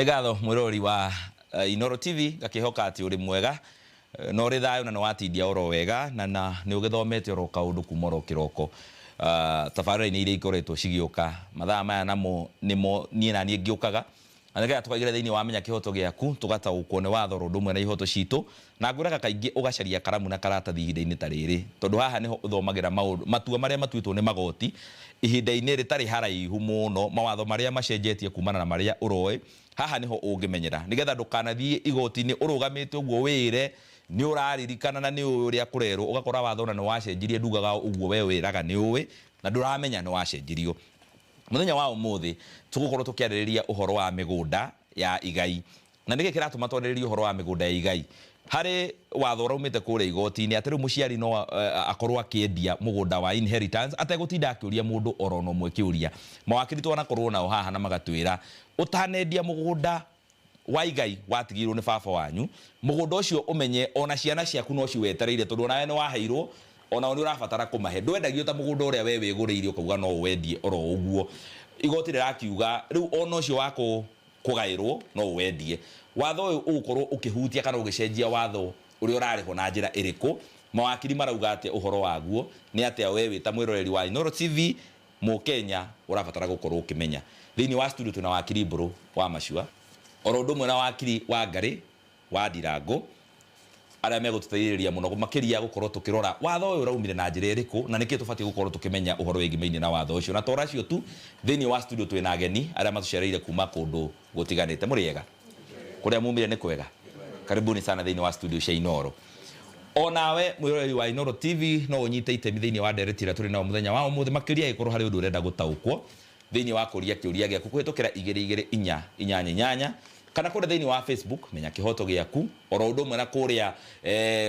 Negatho mwirori wa Inoro TV gakihoka ati uri mwega no ri thayo na no watindia oro wega na ni ugithomete oro kaundu kumoro kiroko tabarĩra ni ire ikoretwo cigioka mathaa maya namo nimo nie na nie ngiukaga anega tukaigire thiini wa menya kihoto giaku tugataũkwo ni watho rũndũmwe na ihoto citu na ngũraga kaingĩ ugacaria karamu na karatathi ihinda-inĩ ta rĩrĩ tondu haha niho uthomagira matua maria matuĩtwo ni magoti ihinda-inĩ rĩtarĩ haraihu muno mawatho maria macenjetie kumana na maria uroi haha niho ũngĩmenyera nigetha ndũkanathie igoti-inĩ ũrũgamĩte ũguo wĩre ni ũraririkana na ni ũrĩa kũrerwo ugakora watho na wacenjirie ndugaga ũguo we wĩraga ni ũĩ na ndũramenya ni wacenjirio. Muthenya wa umuthi tugukorwo tukiarĩrĩria uhoro wa migunda ya igai na nĩgĩ kĩratũma twarĩrĩrie uhoro wa migunda ya igai harĩ watho ũraumĩte kũrĩa igoti-inĩ atĩ rĩu mũciari no akorwo akĩendia mũgũnda wa inheritance ategũtinda akĩũria mũndũ oro no mwe kĩũria mawakiri twanakorwo nao haha na magatwĩra ũtanendia mũgũnda wa igai watigirwo ni baba wanyu mũgũnda ũcio ũmenye ona ciana ciaku no ciwetereire tondũ nawe nĩ waheirwo ona ni urabatara kumahe ndwendagio ta mũgũnda ũrĩa we wĩgũrĩire ukauga no wendie oro ũguo igoti rĩrakiuga rĩu ona ũcio wako kugairwo no wendie watho ũyũ ũgũkorwo ũkĩhutia kana ũgĩcenjia watho ũrĩa ũrarĩho na njĩra ĩrĩkũ mawakiri marauga atĩ ũhoro waguo nĩ atĩ we wĩ ta mwĩroreri wa Inoro TV Mũkenya ũrabatara gũkorwo ũkĩmenya thĩinĩ wa studio tuna wakiri Mbũrũ wa Macua oro ũndũ ũmwe na wakiri wa Ngarĩ wa Ndirango aria megũtũteithĩrĩria mũno makĩria gũkorwo tukirora watho ũyũ ũraumire na njĩra ĩrĩkũ na nĩkĩ tũbatie gũkorwo tukimenya ũhoro wĩgĩmainie na watho ũcio na tora cio tu thĩinĩ wa studio twĩna ageni aria matũcereire kuma kũndũ gũtiganĩte mũrĩega kũrĩa mumire nĩ kwega karibuni sana thĩinĩ wa studio cia Inoro onawe mwĩroreri wa Inoro TV no ũnyite itemi thĩinĩ wa nderetira tũrĩ nao mũthenya wa ũmũthĩ makĩria ĩkorwo harĩ ũndũ ũrenda gũtaũkwo thĩinĩ wa kũria kĩũria gĩaku kũhĩtũkĩra 2248 kana kũrĩa thĩinĩ wa Facebook menya kihoto gĩaku oro ũndũ ũmwe na kũrĩa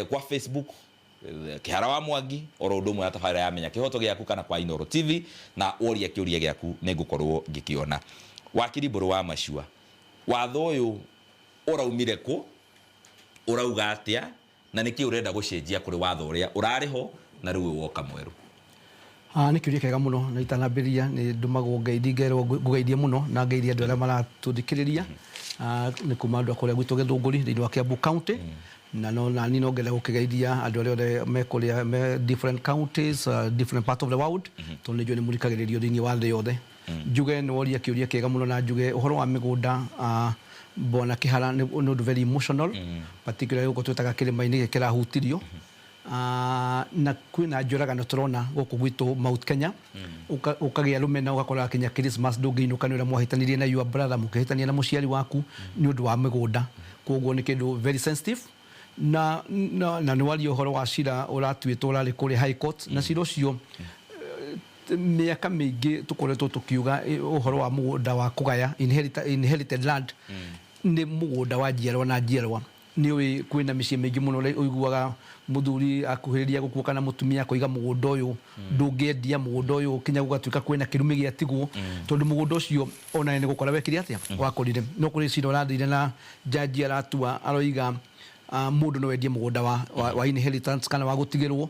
kwa Facebook Kĩhara wa Mwangi oro ũndũ ũmwe na tabarĩra ya menya kihoto gĩaku kana kwa Inoro TV na ũria kĩũria gĩaku nĩngũkorwo ngĩkĩona. Wakiri Mbũrũ wa Macua watho ũyũ ũraumire kũ ũrauga atĩa na nĩkĩ ũrenda gũcenjia kũrĩ watho ũrĩa ũrarĩho na rĩu woka mwerũ? Nĩ kĩũria kĩega mũno na itanambĩrĩria nĩ ndũmagwo ngeithio ngũgeithie mũno na ngeithia andũ arĩa maratũthikĩrĩria nĩ kuma andũ akũrĩa gwitũ Gĩthũngũri thĩinĩ wa Kiambu County na no nani no ngenda gũkĩgeithia andũ arĩa mekũrĩa me different counties different part of the world tondũ nĩ njũĩ nĩ mũrikagĩrĩrio thĩinĩ wa thĩ yothe. Njuge nĩ woria kĩũria kĩega mũno na njuge ũhoro wa mĩgũnda Bwana Kĩhara nĩ ũndũ very emotional particularly gũkũ twĩtaga kĩrĩma-inĩ kĩrahutirio na kwĩna njũragano tũrona gũkũ gwitũ Mount Kenya ũkagĩa rũmena ũgakora kinya Christmas ndũngĩinũka nĩ ũrĩa mwahĩtanirie na your brother mũkĩhĩtania na mũciari waku nĩ ũndũ wa mĩgũnda koguo nĩ kĩndũ very sensitive na nĩ waria ũhoro wa cira ũratuĩtwo ũrarĩ kũrĩa High Court na cira ũcio mĩaka mĩingĩ tũkoretwo tũkiuga ũhoro wa mũgũnda wa kũgaya inherited land nĩ mũgũnda wa njiarwa na njiarwa nĩũĩ kwĩna mĩciĩ mĩingĩ mũno ũiguaga mũthuri akuhĩrĩria gũkua kana mũtumia kũiga mũgũnda ũyũ ndũngĩendia mũgũnda ũyũ kinya gũgatuĩka kwĩna kĩrumi gĩatigwo tondũ mũgũnda ũcio ona nĩ gũkora wekire atĩa wakorire no kũrĩ cira ũrathire na jaji aratua aroiga mũndũ no endie mũgũnda wa inheritance kana wa gũtigĩrwo.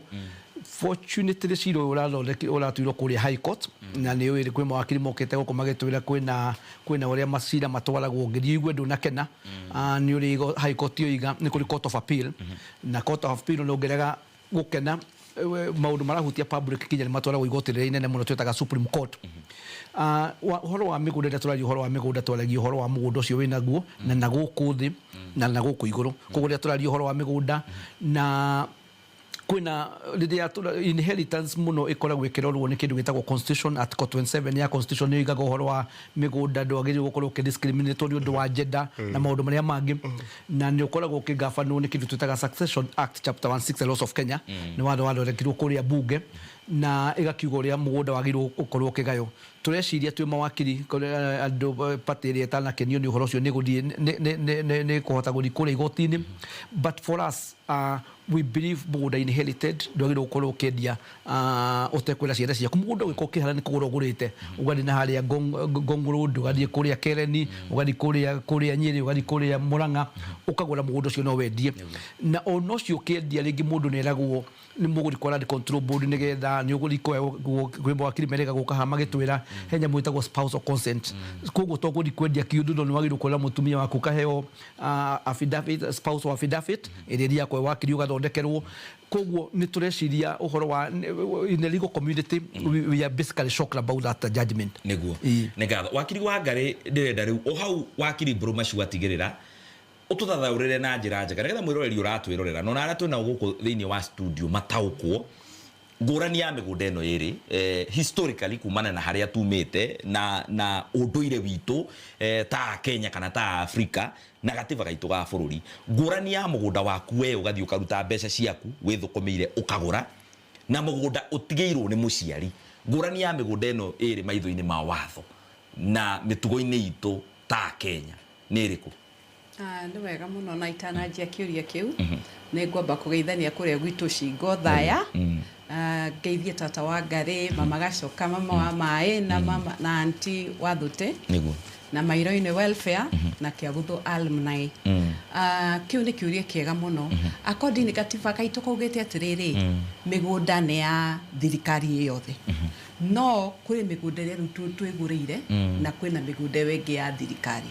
Fortunately cira ũratuirwo kũrĩa High Court na nĩ ũĩ kwĩ mawakiri mokĩte gũkũ magĩtwĩra kwĩna ũrĩa macira matwaragwo ngĩthiĩ igue ndũnakena nĩ ũrĩ High Court yoiga nĩ kũrĩ Court of Appeal na Court of Appeal no ngerega gũkena maũndũ marahutia public kinya nĩ matwaragwo igoti rĩrĩa inene mũno twĩtaga Supreme Court. Ũhoro wa mĩgũnda rĩrĩa tũraria ũhoro wa mĩgũnda twaragia ũhoro wa mũgũnda ũcio wĩ naguo na na gũkũ thĩ na na gũkũ igũrũ koguo rĩrĩa tũraria ũhoro wa mĩgũnda na kwĩna rĩrĩa inheritance mũno ĩkoragwo ĩkĩrorwo nĩ kĩndũ gĩtagwo Constitution Article 27 ya Constitution nĩ ĩigaga ũhoro wa mĩgũnda ndwagĩrĩirwo gũkorwo ũkĩdiscriminate nĩ ũndũ wa gender na maũndũ marĩa mangĩ na nĩ ũkoragwo ũkĩgabanwo nĩ kĩndũ twĩtaga Succession Act Chapter 16 the Laws of Kenya nĩ watho wathondekirwo kũrĩa bunge na ĩgakiuga ũrĩa mũgũnda wagĩrĩirwo gũkorwo ũkĩgaywo. Tũreciria twĩ mawakiri andũ party ĩrĩa ĩtanakenio nĩ ũhoro ũcio nĩ kũhota gũthiĩ kũrĩa igoti-inĩ but for us we believe mũgũnda inherited ndwagĩrĩirwo gũkorwo ũkĩendia ũtekwĩra ciana ciaku mũgũnda ũgĩkorwo Kĩhara nĩ kũgũra ũgũrĩte ũgathiĩ na harĩa Ngong Road ũgathiĩ kũrĩa Kereni ũgathiĩ kũrĩa Nyĩrĩ ũgathiĩ kũrĩa Mũrang'a ũkagũra mũgũnda ũcio no wendie na ona ũcio ũkĩendia rĩngĩ mũndũ nĩ eragwo nĩ mũgũri kwa Land Control Board nĩgetha ya ni uguriko gwimbo wakiri mereka gukaha magitwira henya mwitagwo spousal consent koguo to guri kwendia kiundu no wagirwo kwira mutumia waku kaheo affidavit spousal affidavit iria kwa wakiri ugathondekerwo koguo ni tureciria uhoro wa in the legal community we are basically shocked about that judgment niguo negatho wakiri wa ngari ndirenda riu o hau wakiri Brumashu atigirira ututhathaurire na njira njega nigetha mwiroreri uratwirorera no na twina guku thiini wa studio mataukwo ngurani ya migunda eno iri historically kumana na haria tumite na unduire witu ta Kenya kana ta Afrika na gatiba gaitu ga bururi ngurani ya mugunda waku we ugathi ukaruta mbeca ciaku withukumire ukagura na mugunda utigeirwo ni muciari ngurani ya migunda eno iri maitho-ini ma watho na mitugo-ini itu ta Kenya ni iriku nĩ wega mũno na itananjia kĩũria kĩu nĩ ngwamba kũgeithania kũrĩa gwitũ Shingo Thaya ngeithie tata wa Ngari mama Gacoka mama wa Maĩ na mama na anti Wathũte niguo na Mairo-inĩ welfare na Kĩagũthũ alumni kĩu nĩ kĩũria kĩega mũno according to gatiba gaitũ kaugĩte atĩrĩrĩ mĩgũnda nĩ ya thirikari yothe no kũrĩ mĩgũnda ĩrĩa rĩu twĩgũrĩire na kwĩna mĩgũnda ĩngĩ ya thirikari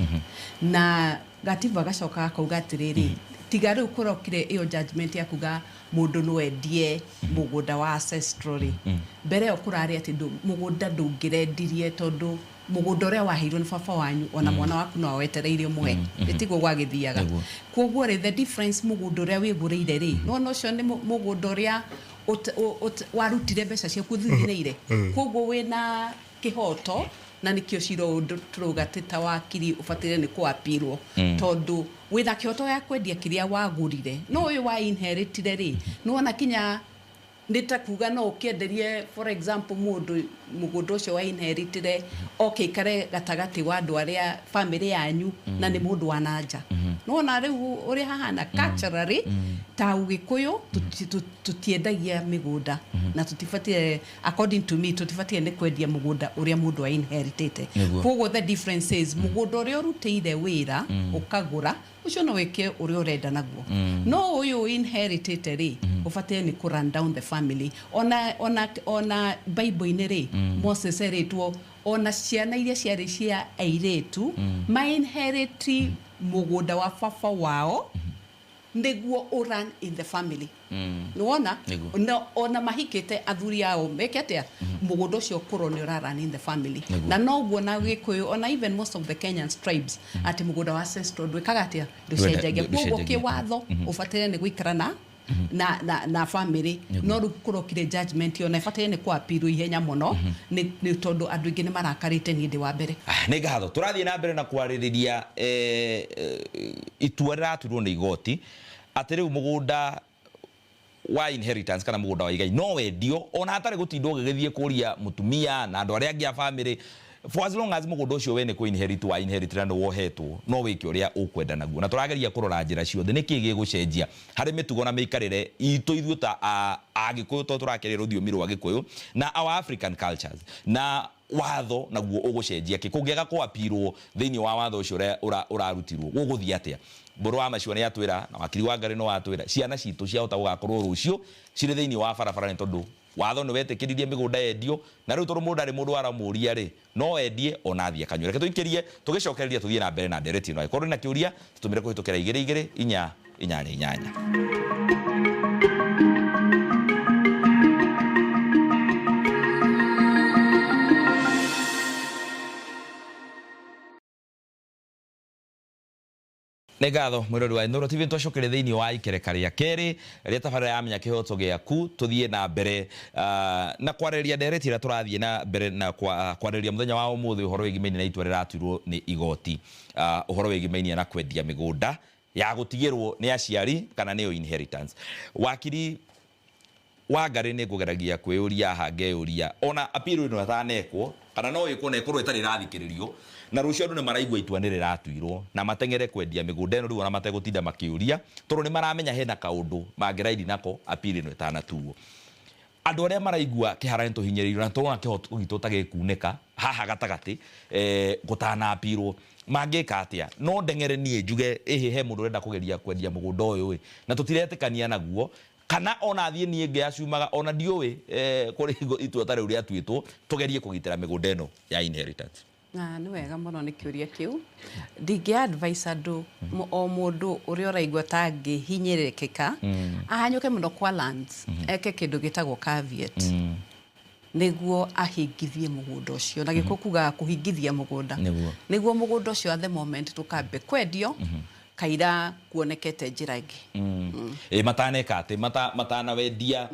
na gatiba gacoka akauga atĩrĩrĩ tiga rĩu kũrokire iyo judgment ya kuga mũndũ no endie mũgũnda wa ancestry mbere yo kũrarĩ atĩ mũgũnda ndũngĩrendirie tondũ mũgũnda ũrĩa waheirwo nĩ baba wanyu ona mwana waku no wetereirio mũhe tiguo gwagĩthiaga koguo rĩ the difference mũgũnda ũrĩa wĩgũrĩire rĩ no ũcio nĩ mũgũnda ũrĩa warutire mbeca ciaku thuthineire koguo wĩna kĩhoto na nikio ciro turuga teta wakiri ufatire ni kuapirwo tondu witha kioto ya kwendia kiria wagurire no uyu wa inheritire ri no ona kinya nitakuga no ukienderie for example mundu mugundo ucio wa inheritire okay kare gatagati wa andu aria family yanyu na ni mundu wa nanja no ona riu uri hahana culturally ta ugikuyu tutiendagia migunda na tutifatie according to me tutifatie ni kwendia mugunda uria mundu wa inheritite koguo the difference is mugunda uria urutire wira ukagura ucio no weke uria urenda naguo no uyu inheritite ri ufatie ni ku run down the family ona bible-ini ri Moses eritwo ona ciana iria ciari cia airetu ma inherit mugunda wa baba wao niguo run in the family nuona no ona mahikite athuri yao meke atia mugunda ucio kuro ni run in the family na no guo na gikuyu ona even most of the Kenyan tribes ati mugunda wa ancestral ndwikaga atia nducenjagia guo kiwatho ufatire ni guikarana na family no rukurokire judgment yo na ifatire ni kwa appeal ihenya muno ni tondu andu ingi ni marakarite ni ndi wa mbere ni ngatho turathie na mbere na kwaririria itua riraturwo ni igoti ati riu mugunda wa inheritance kana mugunda wa igai no wendio ona atari gutindwo gigithie kuria mutumia na andu aria angi a family for as long as mugunda ucio we ni ku inherit wa inherit na wohetwo no wiki uria ukwenda naguo na turageria kurora njira ciothe niki gigucenjia hari mitugo na miikarire itu ithu ta agikuyu to turakerera ruthiumi rwa gikuyu na our African cultures na watho naguo ugucenjia kikungiaga kwapirwo thiini wa watho ucio urarutirwo guguthia atia Mburu wa Maciwa ni atwira na wakiri wa Ngari no atwira ciana citu ciahota gugakorwo rucio cire thiini wa barabara ni tondu watho ni wetekiririe migunda endio na riu turu mundu ari mundu aramuria ri no endie ona thia kanyu reke tuikirie tugicokereria tuthie na mbere na ndereti no ikorwo na kiuria tutumire kuhitukira 222488 Negatho mwirori wa Inooro TV twacokere thiini wa ikereka ria keri ria tabarira ya menya kihoto giaku tuthie na mbere na kwareria ndereti ira turathie na mbere na kwareria muthenya wa umuthi uhoro wigimeni na itua riraturwo ni igoti uhoro wigimeni na kwendia migunda ya gutigirwo ni aciari kana ni inheritance wakiri wa Ngari ni ngugeragia kwiyuria hange uria ona appeal ino atanekwo kana no ikwo na ikorwo itari rathikiririo na rucio andu ni maraigwa itua ni riratuirwo na matengere kwendia migunda ino riu ona mategutinda makiuria toro ni maramenya hena kaundu mangiraidi nako appeal ino itanatuo andu aria maraigwa kiharani tuhinyiririo na turona kihoto gitu tagekuneka haha gatagati gutana appeal mangika atia no ndengere nie njuge he mundu renda kugeria kwendia mugunda uyu na tutiretikania naguo kana ona thie nie nge acumaga ona ndiuwi kuri itua tare uria tuitwo tugerie kugitira migunda eno ya inheritance. Nĩ wega mũno nĩ kĩũria kĩu. Ndingĩ-advise andũ o mũndũ ũrĩa ũraigua ta angĩhinyĩrĩrĩkĩka ahanyũke mũno kwa lands, eke kĩndũ gĩtagwo caveat nĩguo ahingithie mũgũnda ũcio. Na gĩkũ kuga kũhingithia mũgũnda nĩguo mũgũnda ũcio at the moment tũkambe kwendio kaira kuonekete njĩra ingĩ. Mataneka atĩ matanawendia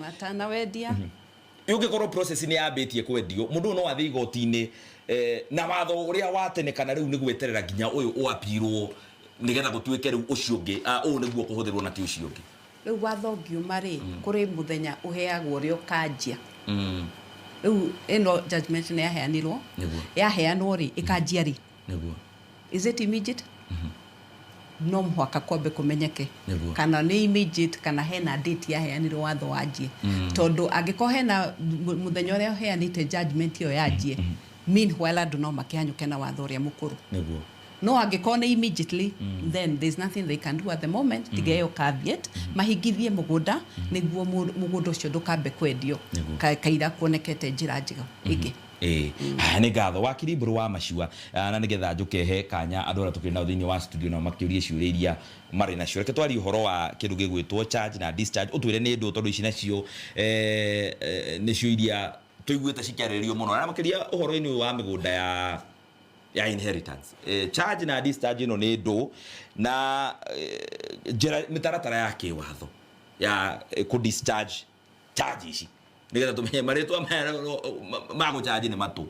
yũngĩkorwo process nĩ yambĩtie kwendio mũndũ no athiĩ igoti-inĩ na watho uria watene kana riu ni gweterera nginya uyu uapirwo nigetha gutuike riu ucio ungi u niguo kuhuthirwo na ti ucio ungi. Riu watho ngiuma ri kuri muthenya uheagwo ri ukanjia riu eno judgment ni yaheanirwo yaheanwo ri ikanjia ri niguo is it immediate? No mwaka kwambe kumenyeke kana ni immediate kana hena date yaheanirwo watho wanjie tondu angiko hena muthenya uria uheanite judgment iyo yanjie meanwhile andũ no makĩhanyũke na watho ũrĩa mũkũrũ. No angĩkorwo nĩ immediately then there's nothing they can do at the moment tiga ĩyo caveat mahingithie mũgũnda nĩguo mũgũnda ũcio ndũkambe kwendio kaira kuonekete njĩra njega ĩngĩ. Nĩ ngatho wakiri Mbũrũ wa Macua na nĩgetha njũkehe kanya andũ arĩa tũkĩrĩ nao thĩinĩ wa studio na makĩũria ciũria iria marĩ nacio. Reke twarie ũhoro wa kĩndũ gĩgwĩtwo charge na discharge ũtwĩre nĩ ndũ tondũ ici nacio nĩcio iria tuiguite cikiarĩrĩrio mũno na makĩria ũhoro-inĩ wa mĩgũnda ya inheritance. Charge na discharge ĩno nĩ ndũ na mĩtaratara ya kĩwatho ya ku discharge charge ici nĩgetha tũmenye marĩtwa ma gũcharge nĩ matũ.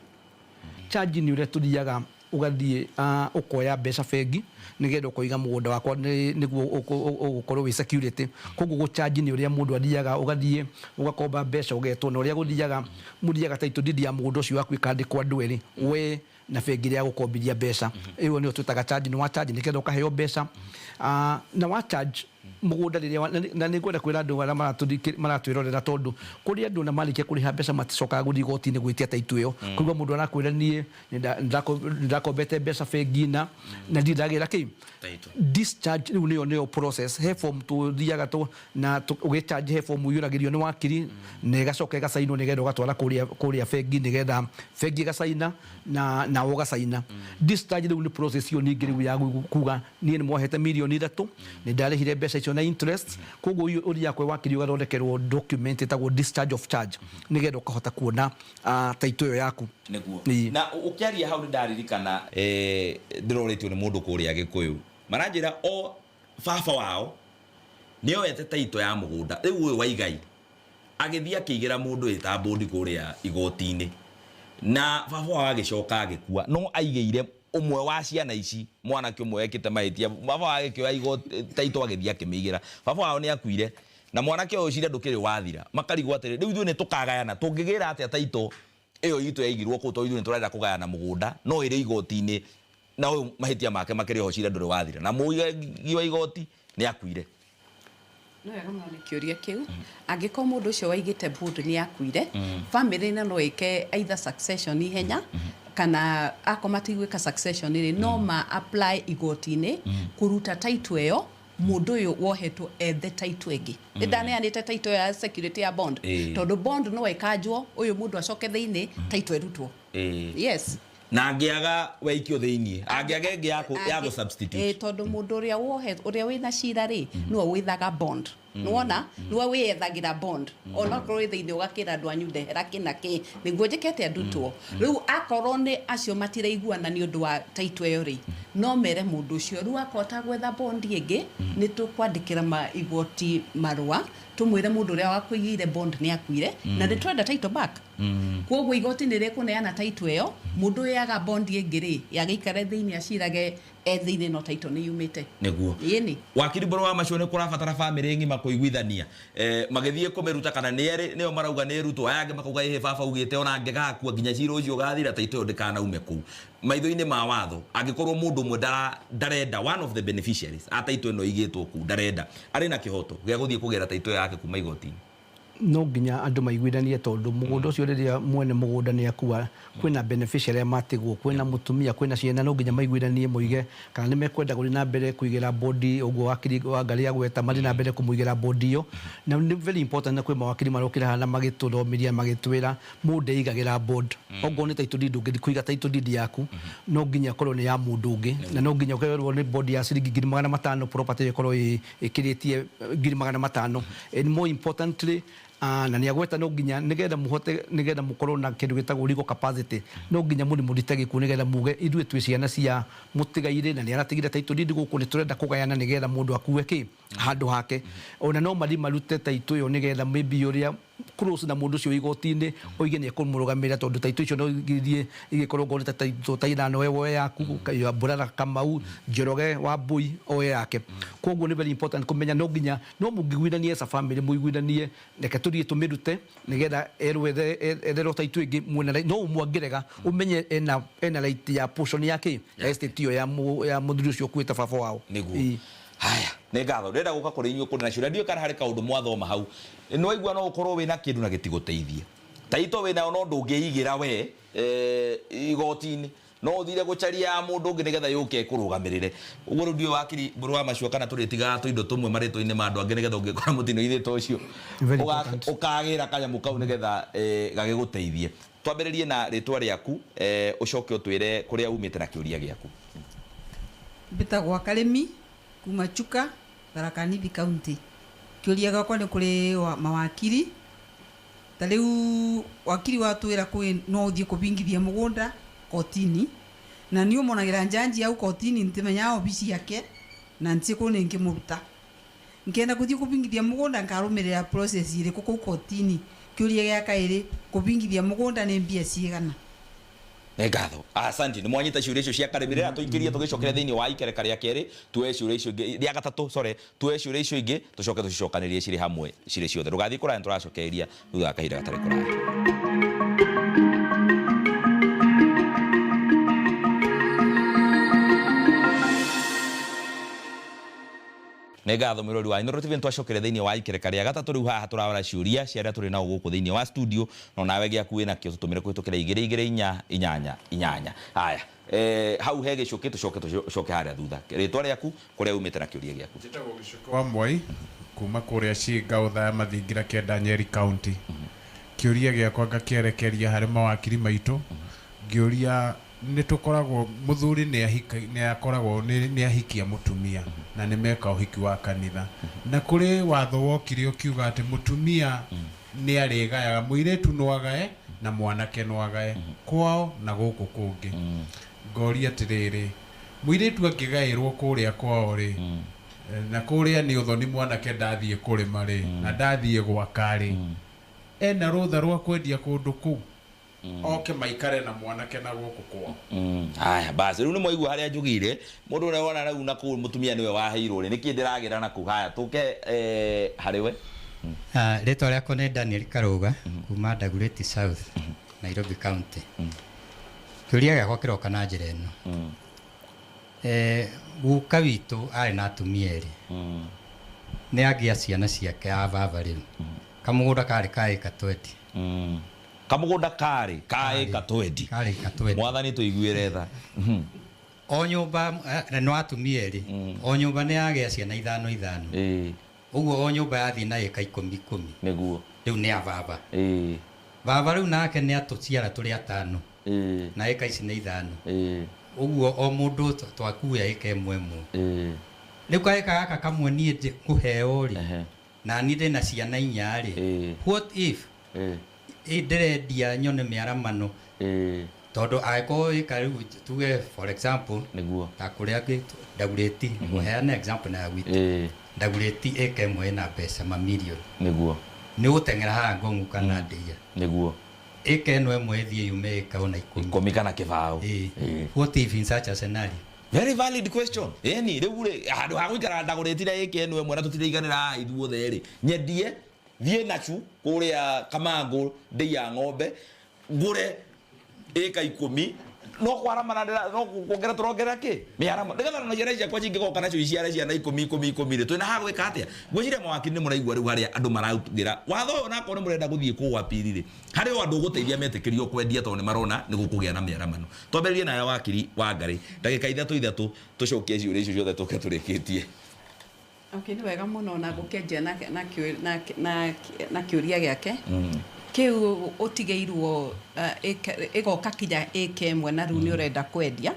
Charge nĩ ũrĩa tũthiaga ũgathiĩ ũkoya mbeca bengi nigetha ũkoiga mũgũnda wakwa nĩguo ũgũkorwo wĩ security. Koguo gũcharge nĩ ũrĩa mũndũ athiaga ũgathiĩ ũgakomba mbeca ũgetwo na ũrĩa gũthiaga mũthiaga title deed ya mũgũnda ũcio waku ĩkandĩkwo andũ erĩ we na bengi ya gũkombithia mbeca. Ĩyo nĩyo twĩtaga charge. Nĩ wa charge nĩgetha ũkaheo mbeca na wa charge mũgũnda rĩrĩa na nĩ ngwenda kwĩra andũ arĩa maratwĩrorera tondũ kũrĩ andũ na marĩkia kũrĩha mbeca maticokaga gũthiĩ igoti-inĩ gwĩtia title ĩyo. Koguo mũndũ arakwĩra niĩ ndakombete mbeca bengi na ndindagĩra kĩ discharge. Rĩu nĩyo process. He form tũthiaga na ũgĩcharge he form yũragĩrio nĩ wakiri na ĩgacoka ĩgacainwo nĩgetha ũgatwara kũrĩa bengi nĩgetha bengi ĩgacaina na ũgacaina. Discharge rĩu nĩ process ĩyo ningĩ rĩu ya kuga niĩ nĩ mwohete mirioni 3 nĩ ndarĩhire mbeca icio na interest. Koguo ũthiaga kwĩ wakiri ũgathondekerwo document ĩtagwo discharge of charge nĩgetha ũkahota kuona title ĩyo yaku nĩguo. Na ũkĩaria hau nĩ ndaririkana ndĩroretio nĩ mũndũ kũrĩa Gĩkũyũ maranjĩra o baba wao nĩoete title ya mũgũnda rĩu ũyũ wa igai agĩthiĩ akĩigĩra mũndũ ĩta bondi kũrĩa igoti-inĩ na baba wao agĩcoka agĩkua no aigĩire umwe wa ciana ici mwanake umwe ekĩte mahĩtia baba wao agĩkĩoya igoti title agĩthiĩ akĩmĩigĩra baba wao nĩ akuire na mwanake ũyũ cira ndũkĩrĩ wathira makarigwo atĩrĩ rĩu ithuĩ nĩ tũkagayana tũngĩgĩra atĩa title ĩyo itũ yaigirwo kũ tondũ ithuĩ nĩ tũrenda kũgayana mũgũnda no ĩrĩ igoti-inĩ na ũyũ mahĩtia make makĩrĩ ho cira ndũrĩ wathira na mũigi wa igoti nĩ akuire. No wega mũno nĩ kĩũria kĩu. Angĩkorwo mũndũ ũcio waigĩte board nĩ akuire family no ĩke either succession ihenya kana ako matigwĩka succession rĩ no ma apply igoti-inĩ kũruta title ĩyo mũndũ ũyũ wohetwo ethe title ĩngĩ. Ndaneanĩte title ya security ya bond tondũ bond no ĩkanjwo ũyũ mũndũ acoke thĩinĩ title ĩrutwo. Yes. Na angĩaga waikio thĩinĩ angĩaga ĩngĩ ya gũ substitute tondũ mũndũ ũrĩa wohetwo ũrĩa wĩna cira rĩ nĩwe wĩthaga bond. Nĩwona nĩwe wĩethagĩra bond ona korwo thĩinĩ ũgakĩra andũ anyu ndehera kĩna kĩ nĩguo njĩkete andutwo. Rĩu akorwo nĩ acio matiraiguana nĩ ũndũ wa title ĩyo rĩ no mere mũndũ ũcio rĩu akota gwetha bond ĩngĩ nĩ tũkwandĩkĩra igoti marũa tumwire mũndũ ũrĩa wakũigĩire bond nĩ akuire na nĩ twenda title back. Koguo igoti nĩ rĩkũneana title ĩyo mũndũ yaga bond ĩngĩ rĩ yagĩikare thĩinĩ acirage thĩinĩ no title nĩ yumĩte nĩguo. Yeni Wakiri Mbũrũ wa Macua nĩ kũrabatara family ng'ima kũiguithania magĩthiĩ kũmĩruta kana nĩo marauga nĩ rutwo aya angĩ makauga ĩhĩ baba ugĩte ona angĩgakua nginya cira ũcio ũgathira title ĩyo ndĩkanaume kũu maitho-inĩ ma watho. Angĩkorwo mũndũ ũmwe ndarenda one of the beneficiaries a title ĩno igĩtwo kũu ndarenda arĩ na kĩhoto gĩa gũthiĩ kũgĩra title yake kuma igoti-inĩ. no nginya andu maiguithanie tondu mugunda ucio riria mwene mugunda ni akua kwina beneficiary matigwo kwina mutumia kwina ciana no nginya maiguithanie muige kana ni mekwenda guri na mbere kuigira body uguo wakiri wa ngari ya gweta mari na mbere kumuigira body yo na ni very important na kwi mawakiri marokira hana magituthomiria magitwira mundu igagira board ogo ni title deed ungi kuiga title deed yaku no nginya korwo ni ya mundu ungi na no nginya korwo ni board ya ciringi 500 property ikorwo ikiritie 500 and more importantly na ni agweta no nginya nigetha muhote nigetha mukorwo na kindu gitagwo legal capacity no nginya muri murite giku nigetha muge ithuĩ twi ciana cia mutigaire na ni aratigire title deed guku ni turenda kugayana nigetha mundu akue ki handu hake ona no mari marute title yo nigetha maybe uria close na mundu cio igoti-ini oige ni ekumurugamira tondu title icio no igithie igikorwo ngorete title ta ithano wewe yaku ya Burara Kamau Njoroge Wambui oye yake koguo ni very important kumenya no nginya no mungiguithanie as a family muiguithanie reke tuthie tumirute nigetha erwe title ingi mwena no mwangirega umenye ena right ya portion yake estate yo ya muthuri ucio kuita baba wao niguo haya ne ngatho ndenda guka kuri inyu kuri na ciuria ndio kana hari kaundu mwathoma hau no igua no ukorwo wina kindu na gitiguteithie taito wina no ndungiigira we igoti-ini no uthire gucaria mundu ungi nigetha yuke kurugamirire uguo ndio wakiri buru wa macio kana turitiga tu indo tumwe marito-ini ma andu angi nigetha ungikora mutino ithito ucio ukagira kanyamu kau nigetha gagiguteithie twambiririe na ritwa riaku ucoke utwire kuria umite na kiuria giaku bitagwa Karemi kuma Chuka Tharaka Nithi County kiuria gakwa ni kuri mawakiri tariu wakiri watwira kwi no uthie kubingithia mugunda kotini na ni umonagira njanji au kotini ntimenya obisi yake na ntiko ni ngimuruta ngenda kuthie kubingithia mugunda ngarumirira process iri kuko kotini kiuria gya kairi kubingithia mugunda ni mbia cigana ngatho asante ni mwanyita ciuria icio cia Karemire tuikirie tugicokera thiini wa ikereka ria keri tuwe ciuria icio ingi ria gatatu tuwe ciuria icio ingi tucoke tucicokanirie ciri hamwe ciri ciothe rugathi kura turacokeria thutha kahinda gatari kura ngatho mirori wa Inoro TV ntwacokere thiini wa ikereka ria gatatu riu haha turawara ciuria ciaria turi na guku thiini wa studio no nawe giaku na kio tutumire kuhitukira 224 haya hau hege coke tucoke haria thutha ritwa riaku kuria umite na kiuria giaku njitagwo Gicoko wa Mwai kuma kuria Ciĩga utha mathingira kenda Nyeri County kiuria giakwa ngakierekeria hari mawakiri maitu ngiuria ni tukoragwo muthuri ni akoragwo ni ahikia mutumia na ni meka uhiki wa kanitha na kuri watho wokire ukiuga ati mutumia ni arigayaga muiretu no agae na mwanake no agae kwao na guku kungi ngoria tiriri muiretu akigairwo kuria kwao ri na kuria ni uthoni mwanake ndathie kurima ri na ndathie gwaka ri ena rutha rwa kwendia kundu kuu oke maikare na mwanake na guku kwao haya basi riu ni moigua haria njugire mundu ne wona rau na ku mutumia niwe waheirwo ri niki ndiragira na ku haya tuke hariwe ritwa riakwa ni Daniel Karuga kuma Dagoretti South Nairobi County kiuria giakwa kiroka na njira ino guka witu ari na atumia eri ni agia ciana ciake avava riu kamugunda kari kaika 20 kamugunda kari kaika 20 mwathani tuiguire tha o nyumba no atumia eri o nyumba ni agia ciana 5 uguo o nyumba yathi na eka 10 niguo riu ni avava baba riu nake ni atuciara turi 5 na eka ici ni 5 uguo o mundu twakuya eka imwe riu kaika gaka kamwe ni kuheo ri na ni ndina ciana 4 ri what if ndirendia nyone miaramano tondu aiko ikariu tuge for example niguo ta kuria Dagoretti muheana example na witu Dagoretti eka imwe na pesa mamilioni niguo ni utengera ha ngongu kana ndia niguo eka eno imwe thie yume eka ona 10 kana kibao what if in such a scenario very valid question yani riu ri handu ha guikara Dagoretti na eka eno imwe na tutiriganira ithuothe ri nyendie thie nachu kuria Kamango ndia ng'ombe ngure eka 10 no kwaramana no kuongera turongera ki miarama ndigatha no ciana cia kwa cingigoka nacio iciare ciana 10 twina ha gwika atia ngwiciria mawakiri ni muraigua riu haria andu maraugira watho uyu nako ni murenda guthie ku apirire hari o andu guteithia metekirio kwendia to ni marona ni gukugia na miaramano twambiririe na wakiri wa Ngari ndagika 3 tucokie ciuria icio ciothe tuke turikitie. Okay, ni wega muno na gukenjia na kiuria giake kiu utigeirwo igoka kinya ikemwe na riu ni urenda kwendia.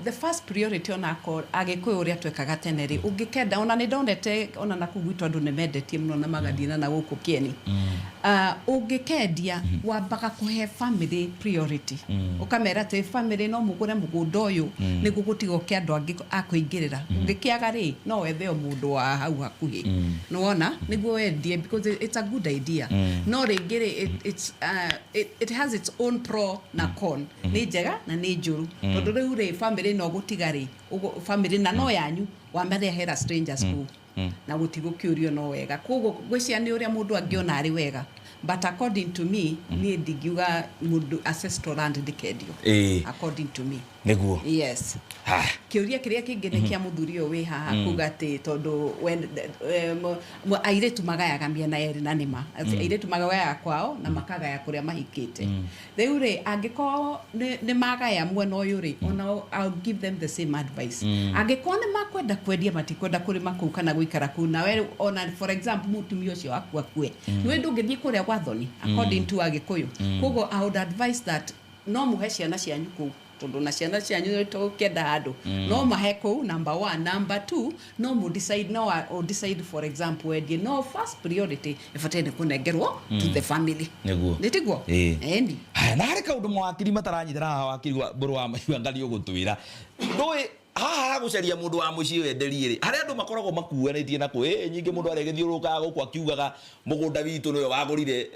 The first priority onako agikuyu uria twekaga tene ri ungikenda ona ni ndonete ona na kugwitwa andu ni mendetie muno na magathina na guku kieni ungikendia wambaga kuhe family priority ukamera te family no mugure mugunda uyu ni gugutigo kia andu angi akuingirira ungikiaga ri no wethe o mundu wa hau hakuhi no wona niguo wendie because it's a good idea no ringire it has its own pro na con ni njega na ni njuru tondu riu ri family no gutigari family na no yanyu wamerehera strangers ku na gutigokiurio no wega kogo gwiciria ni uria mundu angiona ari wega but according to me ni ndigiuga mundu ancestral land ndikedio according to me niguo yes kiuria kiria kingi ni kia muthuri uyu wi haha kugati tondu when airetu magayaga miena eri na nima airetu magaya kwao na makagaya kuria mahikite riu ri angiko ni magaya mwena uyu ri ona I'll give them the same advice angiko ni makwenda kwendia matikwenda kurima kuu kana guikara kuu na we ona for example mutumia ucio akua kue we ndungithie kuria gwathoni according to agikuyu kogo I would advise that no muhe ciana cianyu kuu tondu na ciana cianyu to kenda handu no mahe kuu number 1 number 2 no mu decide no or decide for example wedie no first priority ifatene kunengerwo to the family niguo nitiguo endi na hari kaundu mawakiri mataranyitira wakiri wa Mburu wa Mahiũ Ngari ugutwira ndui haha gucaria mundu wa mucii wenderie ri hari andu makoragwo makuanitie na ku nyingi mundu aregithiurukaga guku akiugaga mugunda witu niwe wagurire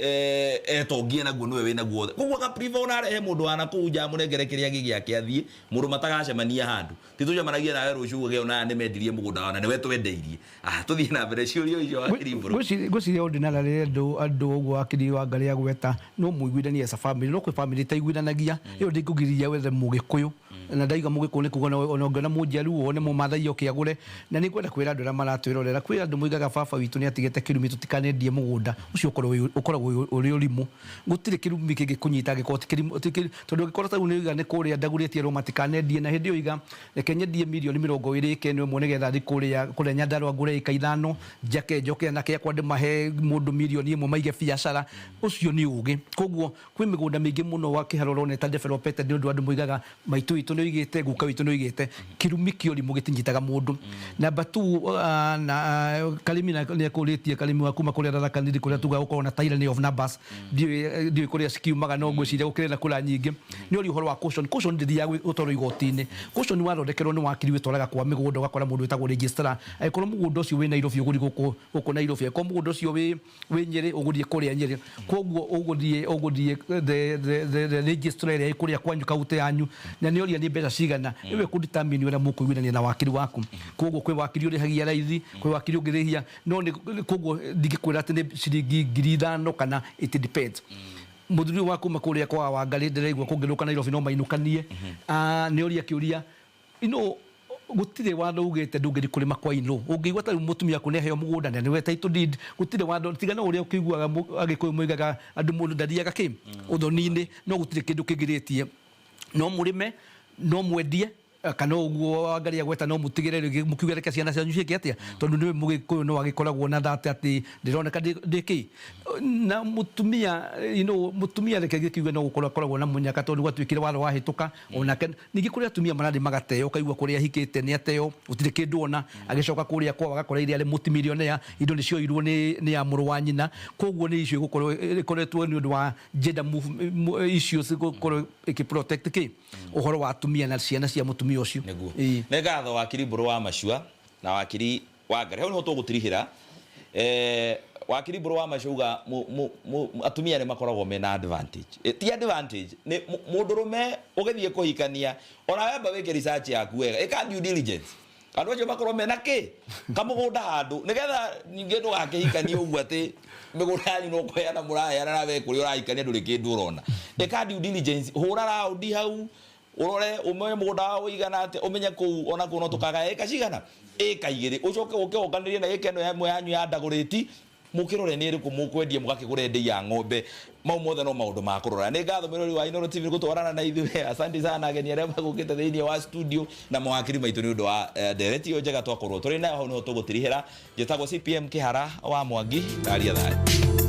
etongie naguo niwe wina guothe koguo ka priva ona rehe mundu wana kuja munengere kiria gigiake athie mundu matagacemania handu titucemanagia nawe ruciu ugiona ni mendirie mugunda wana niwe twendeirie tuthie na mbere ciurio icio wakiri Mburu gwiciria ordinary andu uguo wakiri wa Ngari agweta no muiguithanie as a family no kwi family taiguithanagia iyo ndingugiriria wethe mugikuyu na ndaiga mugikuyu ni kuga ona mujaru wone mumathai okiagure na ni kwenda kwira andu ara maratwirorera kwira andu muigaga baba witu ni atigete kirumi tutikanendie mugunda ucio ukoragwo uri urimu gutire kirumi kingi kunyita gikoti kirimo tondu gikora ta uniga ni kuria ndaguritie ro matikanendie na hindi oiga rekenyendie milioni 20 kenwe mwone getha thi kuria Nyandarua ngure ika 5 njake njoke na kia kwande mahe mundu milioni 1 maige biashara ucio ni ugi koguo kwi migunda mingi muno wa kiharorone ta developed ni undu andu muigaga maitu witu ni igite guka witu ni igite kirumi kiori mugitinjitaga mundu number 2 na Kalimi na ni kuritie Kalimi wa kuma kuria Tharaka Nithi kuria tuga uko na tyranny of numbers dio kuria skiumaga no gwiciria gukirena kula nyingi ni uri uhoro wa caution ndithi utoro igotine caution wathondekerwo ni wakiri witwaraga kwa migunda ugakora mundu witagwo registrar aikorwo mugunda ucio wi Nairobi uguri guku Nairobi aikorwo mugunda ucio wi Nyeri ugurie kuria Nyeri koguo ugurie the registrar ria kuria kwanyu kaute yanyu na ni oria ni mbeca cigana iwe kudetermine wera mukuiguithania na wakiri waku koguo kwi wakiri uri hagia raithi kwi wakiri ungirihia no ni koguo ndigikwira ati ni ciringi 5,000 kana it depends muthuri waku makuria kwa wa Ngari ndireigwa kungiruka Nairobi no mainukanie ni oria kiuria gutire watho ugete ndungiri kurima kwa ino ungiigwa ta mutumia ku neheo mugunda ne we title deed gutire watho tigana uria ukiguaga agikuyu muigaga andu mundu ndariaga ki uthoni-ini no gutire kindu kingiritie no murime no mwendie kana uguo Ngari agweta no mutigire mukiugereka ciana cianyu cieke atia tondu niwe mugikuyu no agikoragwo na thate ati ndironeka ndiki na mutumia mutumia reke gikiuga no gukoragwo na munyaka tondu gwatwikire watho wahituka ona ningi kuria atumia marandi magateo kaigua kuria hikite ni ateo utire kindu ona agicoka kuria kwa agakora iria ari multimillionaire indo ni cio irwo ni ya muru wa nyina koguo ni icio gukoretwo ni undu wa gender issues gukorwo ikiprotect ki uhoro wa atumia na ciana cia mutumia ucio negatho wakiri Mburu wa Mahiũ na wakiri wa Ngari hau no tugutirihira wakiri Mburu wa Mahiũ uga atumia ni makoragwo mena advantage ti advantage ni mundurume ugithie kuhikania ona wemba wike research yaku wega ika due diligence andu acio makorwo mena ki kamugunda handu nigetha ningi ndugakihikania uguo ati migunda yanyu no kweana muraya na we kuri urahikania nduri kindu urona ika due diligence hura raundi hau urore umenye mugunda wa uigana ate umenye ku ona ku no tukaga eka cigana eka igiri ucoke ukeoganirie na eka no yamwe yanyu ya ndaguriti mukirore ni iriku mukwendie mugakigure ndei ya ng'ombe mau mothe no maundu ma kurora ni ngatho mirori wa Inooro TV gutwarana na ithuĩ asante sana ageni aria magukite thiini wa studio na mawakiri maitu ni undu wa ndereti yo njega twakorwo turi nayo hau no tugutirihira njitagwo CPM Kihara wa Mwangi ndaria thai.